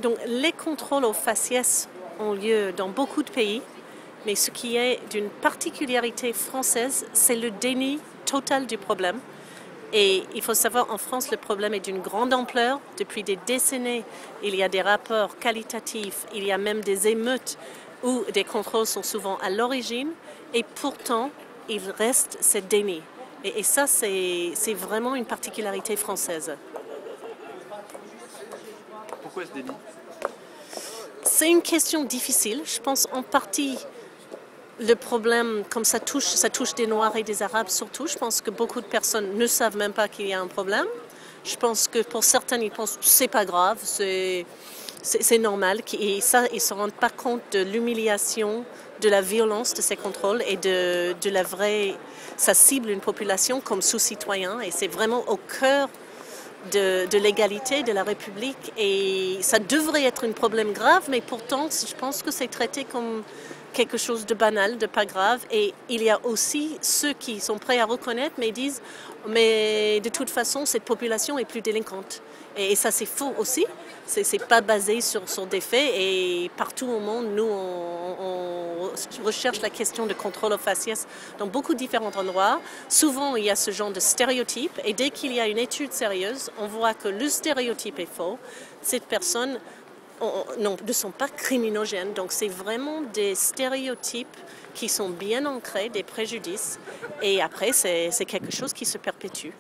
Donc, les contrôles aux faciès ont lieu dans beaucoup de pays, mais ce qui est d'une particularité française, c'est le déni total du problème. Et il faut savoir, en France, le problème est d'une grande ampleur. Depuis des décennies, il y a des rapports qualitatifs, il y a même des émeutes où des contrôles sont souvent à l'origine, et pourtant, il reste ce déni. Et ça, c'est vraiment une particularité française. Pourquoi ce déni? C'est une question difficile. Je pense en partie le problème, comme ça touche des Noirs et des Arabes surtout. Je pense que beaucoup de personnes ne savent même pas qu'il y a un problème. Je pense que pour certains, ils pensent que c'est pas grave, c'est normal. Et ça, ils ne se rendent pas compte de l'humiliation, de la violence de ces contrôles et de la vraie... Ça cible une population comme sous-citoyen et c'est vraiment au cœur de l'égalité de la République. Et ça devrait être un problème grave, mais pourtant, je pense que c'est traité comme quelque chose de banal, de pas grave. Et il y a aussi ceux qui sont prêts à reconnaître, mais disent mais de toute façon, cette population est plus délinquante. Et ça, c'est faux aussi. C'est pas basé sur des faits. Et partout au monde, nous, on recherche la question de contrôle aux faciès dans beaucoup de différents endroits. Souvent, il y a ce genre de stéréotype. Et dès qu'il y a une étude sérieuse, on voit que le stéréotype est faux. Cette personne ne sont pas criminogènes. Donc, c'est vraiment des stéréotypes qui sont bien ancrés, des préjudices. Et après, c'est quelque chose qui se perpétue.